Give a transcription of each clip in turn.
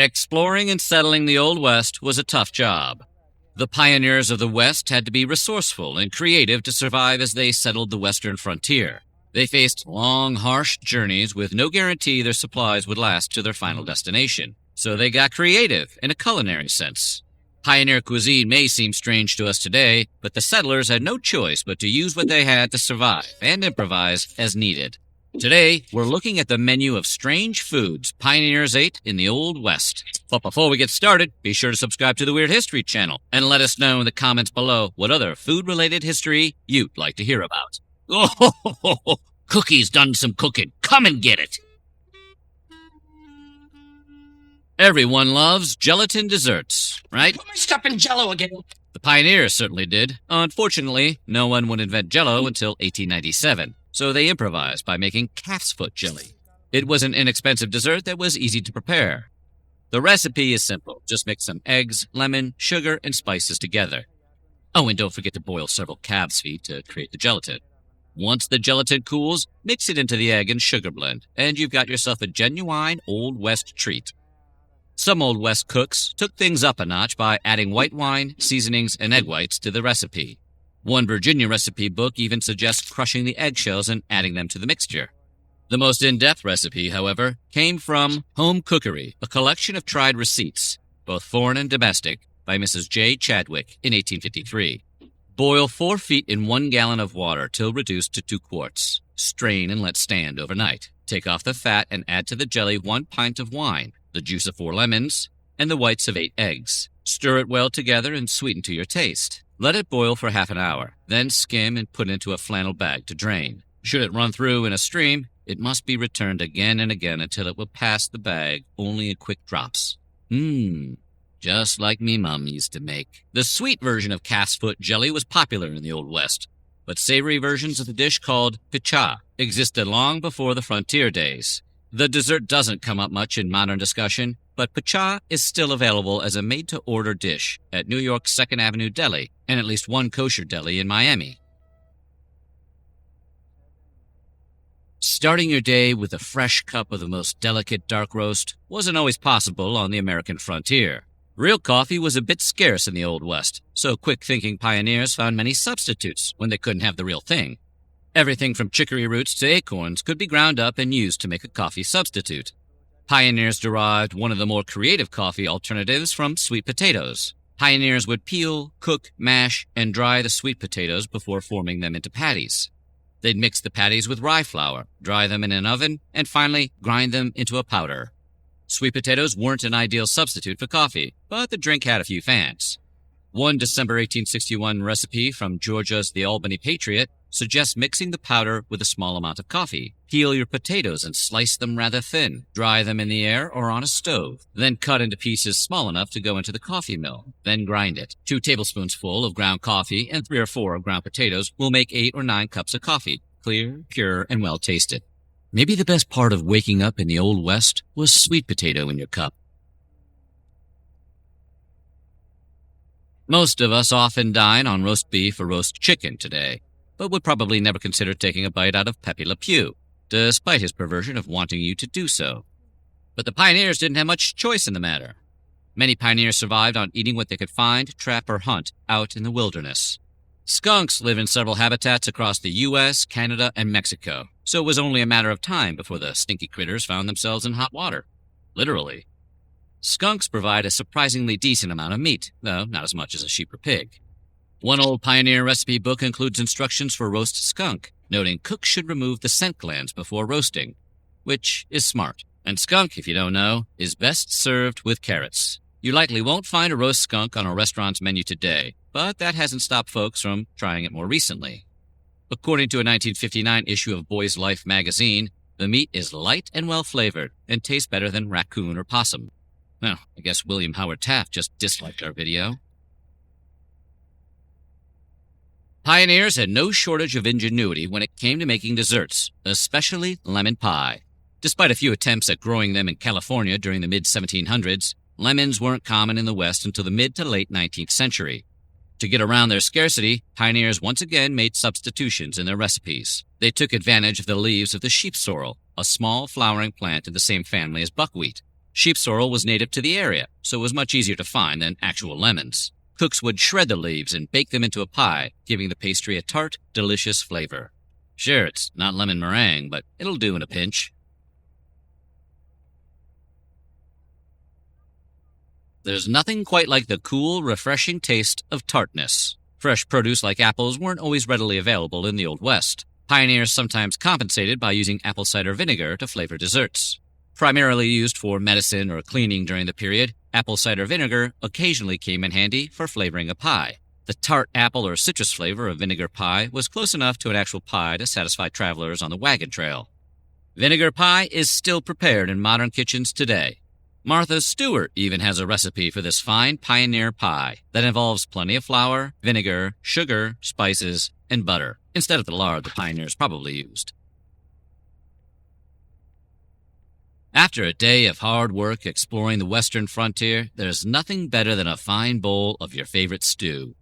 Exploring and settling the Old West was a tough job. The pioneers of the West had to be resourceful and creative to survive as they settled the western frontier. They faced long, harsh journeys with no guarantee their supplies would last to their final destination, so they got creative in a culinary sense. Pioneer cuisine may seem strange to us today, but the settlers had no choice but to use what they had to survive and improvise as needed. Today, we're looking at the menu of strange foods pioneers ate in the Old West. But before we get started, be sure to subscribe to the Weird History channel and let us know in the comments below what other food-related history you'd like to hear about. Oh, Cookie's done some cooking. Come and get it. Everyone loves gelatin desserts, right? Put my stuff in Jell-O again. The pioneers certainly did. Unfortunately, no one would invent Jell-O until 1897, so they improvised by making calf's foot jelly. It was an inexpensive dessert that was easy to prepare. The recipe is simple. Just mix some eggs, lemon, sugar, and spices together. Oh, and don't forget to boil several calves' feet to create the gelatin. Once the gelatin cools, mix it into the egg and sugar blend, and you've got yourself a genuine Old West treat. Some Old West cooks took things up a notch by adding white wine, seasonings, and egg whites to the recipe. One Virginia recipe book even suggests crushing the eggshells and adding them to the mixture. The most in-depth recipe, however, came from Home Cookery, a collection of tried receipts, both foreign and domestic, by Mrs. J. Chadwick in 1853. Boil 4 feet in 1 gallon of water till reduced to 2 quarts. Strain and let stand overnight. Take off the fat and add to the jelly 1 pint of wine, the juice of 4 lemons, and the whites of 8 eggs. Stir it well together and sweeten to your taste. Let it boil for half an hour, then skim and put into a flannel bag to drain. Should it run through in a stream, it must be returned again and again until it will pass the bag only in quick drops. Just like me mom used to make. The sweet version of calf's foot jelly was popular in the Old West, but savory versions of the dish called picha existed long before the frontier days. The dessert doesn't come up much in modern discussion, but picha is still available as a made-to-order dish at New York's 2nd Avenue Deli and at least one kosher deli in Miami. Starting your day with a fresh cup of the most delicate dark roast wasn't always possible on the American frontier. Real coffee was a bit scarce in the Old West, so quick-thinking pioneers found many substitutes when they couldn't have the real thing. Everything from chicory roots to acorns could be ground up and used to make a coffee substitute. Pioneers derived one of the more creative coffee alternatives from sweet potatoes. Pioneers would peel, cook, mash, and dry the sweet potatoes before forming them into patties. They'd mix the patties with rye flour, dry them in an oven, and finally grind them into a powder. Sweet potatoes weren't an ideal substitute for coffee, but the drink had a few fans. One December 1861 recipe from Georgia's The Albany Patriot suggests mixing the powder with a small amount of coffee. Peel your potatoes and slice them rather thin. Dry them in the air or on a stove. Then cut into pieces small enough to go into the coffee mill. Then grind it. 2 tablespoonsful of ground coffee and 3 or 4 of ground potatoes will make 8 or 9 cups of coffee. Clear, pure, and well tasted. Maybe the best part of waking up in the Old West was sweet potato in your cup. Most of us often dine on roast beef or roast chicken today, but would probably never consider taking a bite out of Pepe Le Pew, despite his perversion of wanting you to do so. But the pioneers didn't have much choice in the matter. Many pioneers survived on eating what they could find, trap, or hunt out in the wilderness. Skunks live in several habitats across the U.S., Canada, and Mexico, so it was only a matter of time before the stinky critters found themselves in hot water. Literally. Skunks provide a surprisingly decent amount of meat, though not as much as a sheep or pig. One old pioneer recipe book includes instructions for roast skunk, noting cooks should remove the scent glands before roasting, which is smart. And skunk, if you don't know, is best served with carrots. You likely won't find a roast skunk on a restaurant's menu today, but that hasn't stopped folks from trying it more recently. According to a 1959 issue of Boy's Life magazine, the meat is light and well-flavored and tastes better than raccoon or possum. Well, I guess William Howard Taft just disliked our video. Pioneers had no shortage of ingenuity when it came to making desserts, especially lemon pie. Despite a few attempts at growing them in California during the mid-1700s, lemons weren't common in the West until the mid to late 19th century. To get around their scarcity, pioneers once again made substitutions in their recipes. They took advantage of the leaves of the sheep sorrel, a small flowering plant in the same family as buckwheat. Sheep sorrel was native to the area, so it was much easier to find than actual lemons. Cooks would shred the leaves and bake them into a pie, giving the pastry a tart, delicious flavor. Sure, it's not lemon meringue, but it'll do in a pinch. There's nothing quite like the cool, refreshing taste of tartness. Fresh produce like apples weren't always readily available in the Old West. Pioneers sometimes compensated by using apple cider vinegar to flavor desserts. Primarily used for medicine or cleaning during the period, apple cider vinegar occasionally came in handy for flavoring a pie. The tart apple or citrus flavor of vinegar pie was close enough to an actual pie to satisfy travelers on the wagon trail. Vinegar pie is still prepared in modern kitchens today. Martha Stewart even has a recipe for this fine pioneer pie that involves plenty of flour, vinegar, sugar, spices, and butter, instead of the lard the pioneers probably used. After a day of hard work exploring the western frontier, there's nothing better than a fine bowl of your favorite stew.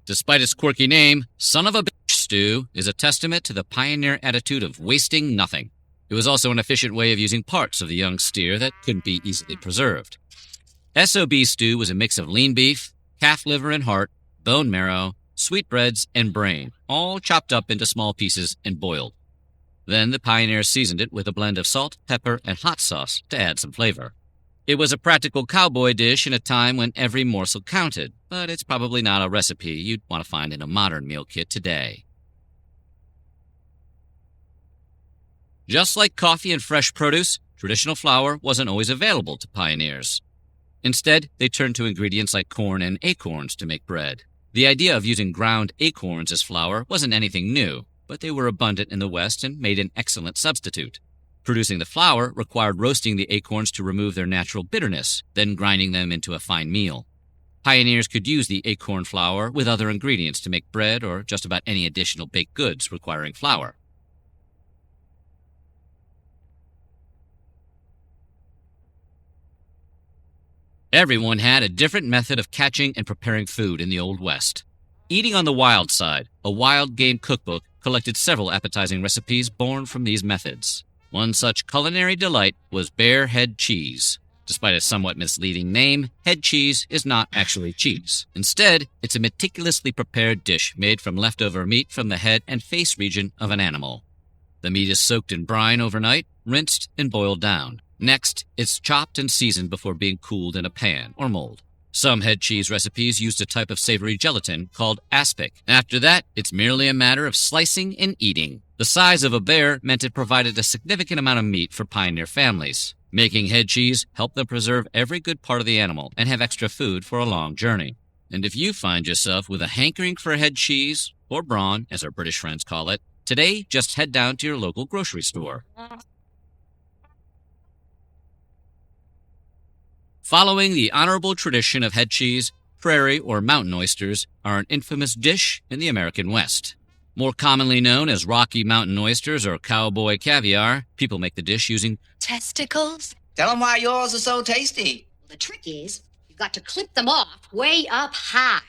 Despite its quirky name, Son of a Bitch Stew is a testament to the pioneer attitude of wasting nothing. It was also an efficient way of using parts of the young steer that couldn't be easily preserved. SOB stew was a mix of lean beef, calf liver and heart, bone marrow, sweetbreads, and brain, all chopped up into small pieces and boiled. Then the pioneers seasoned it with a blend of salt, pepper, and hot sauce to add some flavor. It was a practical cowboy dish in a time when every morsel counted, but it's probably not a recipe you'd want to find in a modern meal kit today. Just like coffee and fresh produce, traditional flour wasn't always available to pioneers. Instead, they turned to ingredients like corn and acorns to make bread. The idea of using ground acorns as flour wasn't anything new, but they were abundant in the West and made an excellent substitute. Producing the flour required roasting the acorns to remove their natural bitterness, then grinding them into a fine meal. Pioneers could use the acorn flour with other ingredients to make bread or just about any additional baked goods requiring flour. Everyone had a different method of catching and preparing food in the Old West. Eating on the Wild Side, a wild game cookbook, collected several appetizing recipes born from these methods. One such culinary delight was bear head cheese. Despite a somewhat misleading name, head cheese is not actually cheese. Instead, it's a meticulously prepared dish made from leftover meat from the head and face region of an animal. The meat is soaked in brine overnight, rinsed, and boiled down. Next, it's chopped and seasoned before being cooled in a pan or mold. Some head cheese recipes used a type of savory gelatin called aspic. After that, it's merely a matter of slicing and eating. The size of a bear meant it provided a significant amount of meat for pioneer families. Making head cheese helped them preserve every good part of the animal and have extra food for a long journey. And if you find yourself with a hankering for head cheese, or brawn, as our British friends call it, today just head down to your local grocery store. Following the honorable tradition of head cheese, prairie or mountain oysters are an infamous dish in the American West. More commonly known as Rocky Mountain oysters or cowboy caviar, people make the dish using testicles. Tell them why yours are so tasty. The trick is, you've got to clip them off way up high.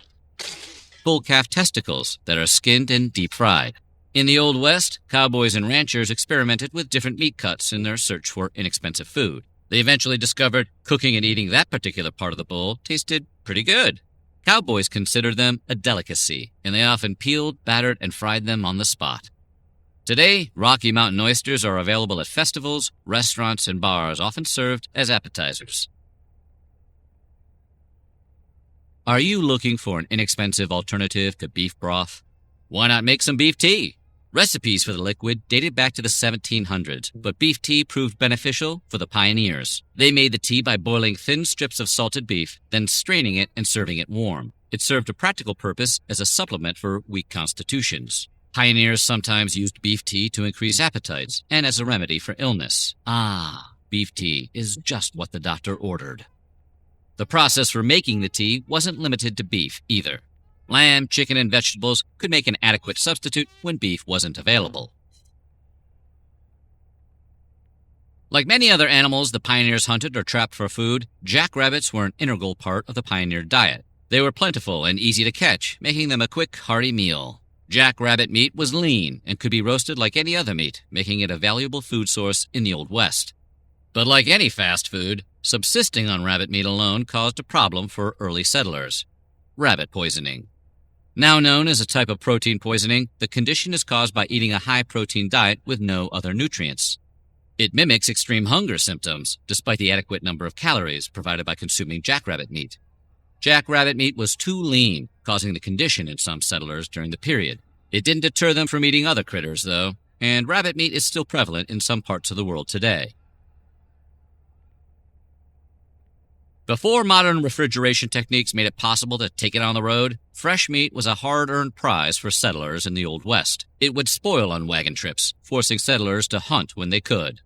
bull calf testicles that are skinned and deep fried. In the Old West, cowboys and ranchers experimented with different meat cuts in their search for inexpensive food. They eventually discovered cooking and eating that particular part of the bull tasted pretty good. Cowboys considered them a delicacy, and they often peeled, battered, and fried them on the spot. Today, Rocky Mountain oysters are available at festivals, restaurants, and bars, often served as appetizers. Are you looking for an inexpensive alternative to beef broth? Why not make some beef tea? Recipes for the liquid dated back to the 1700s, but beef tea proved beneficial for the pioneers. They made the tea by boiling thin strips of salted beef, then straining it and serving it warm. It served a practical purpose as a supplement for weak constitutions. Pioneers sometimes used beef tea to increase appetites and as a remedy for illness. Beef tea is just what the doctor ordered. The process for making the tea wasn't limited to beef either. Lamb, chicken, and vegetables could make an adequate substitute when beef wasn't available. Like many other animals the pioneers hunted or trapped for food, jackrabbits were an integral part of the pioneer diet. They were plentiful and easy to catch, making them a quick, hearty meal. Jackrabbit meat was lean and could be roasted like any other meat, making it a valuable food source in the Old West. But like any fast food, Subsisting on rabbit meat alone caused a problem for early settlers: rabbit poisoning. Now known as a type of protein poisoning, the condition is caused by eating a high-protein diet with no other nutrients. It mimics extreme hunger symptoms, despite the adequate number of calories provided by consuming jackrabbit meat. Jackrabbit meat was too lean, causing the condition in some settlers during the period. It didn't deter them from eating other critters, though, and rabbit meat is still prevalent in some parts of the world today. Before modern refrigeration techniques made it possible to take it on the road, fresh meat was a hard-earned prize for settlers in the Old West. It would spoil on wagon trips, forcing settlers to hunt when they could.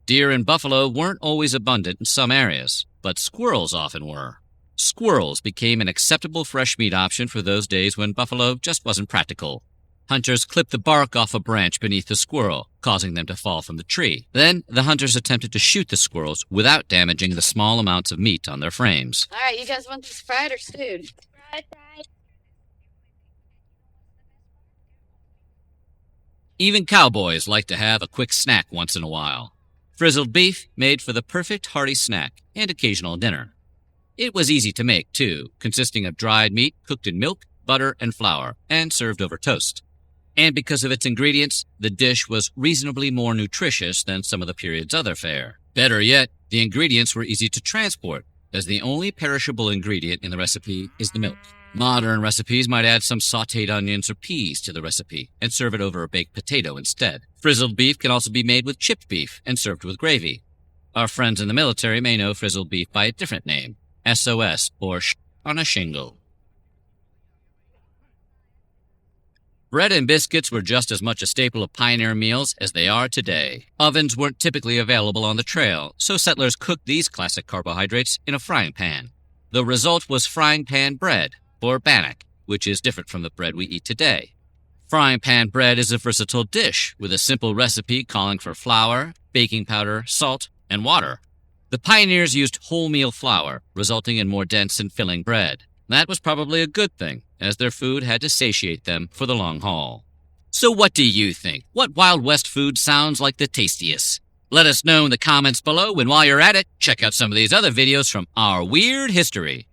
Deer and buffalo weren't always abundant in some areas, but squirrels often were. Squirrels became an acceptable fresh meat option for those days when buffalo just wasn't practical. Hunters clipped the bark off a branch beneath the squirrel, causing them to fall from the tree. Then, the hunters attempted to shoot the squirrels without damaging the small amounts of meat on their frames. All right, you guys want this fried or stewed? Fried. Even cowboys like to have a quick snack once in a while. Frizzled beef made for the perfect hearty snack and occasional dinner. It was easy to make, too, consisting of dried meat cooked in milk, butter, and flour, and served over toast. And because of its ingredients, the dish was reasonably more nutritious than some of the period's other fare. Better yet, the ingredients were easy to transport, as the only perishable ingredient in the recipe is the milk. Modern recipes might add some sautéed onions or peas to the recipe and serve it over a baked potato instead. Frizzled beef can also be made with chipped beef and served with gravy. Our friends in the military may know frizzled beef by a different name, SOS, or on a shingle. Bread and biscuits were just as much a staple of pioneer meals as they are today. Ovens weren't typically available on the trail, so settlers cooked these classic carbohydrates in a frying pan. The result was frying pan bread, or bannock, which is different from the bread we eat today. Frying pan bread is a versatile dish with a simple recipe calling for flour, baking powder, salt, and water. The pioneers used wholemeal flour, resulting in more dense and filling bread. That was probably a good thing, as their food had to satiate them for the long haul. So what do you think? What Wild West food sounds like the tastiest? Let us know in the comments below, and while you're at it, check out some of these other videos from our weird history.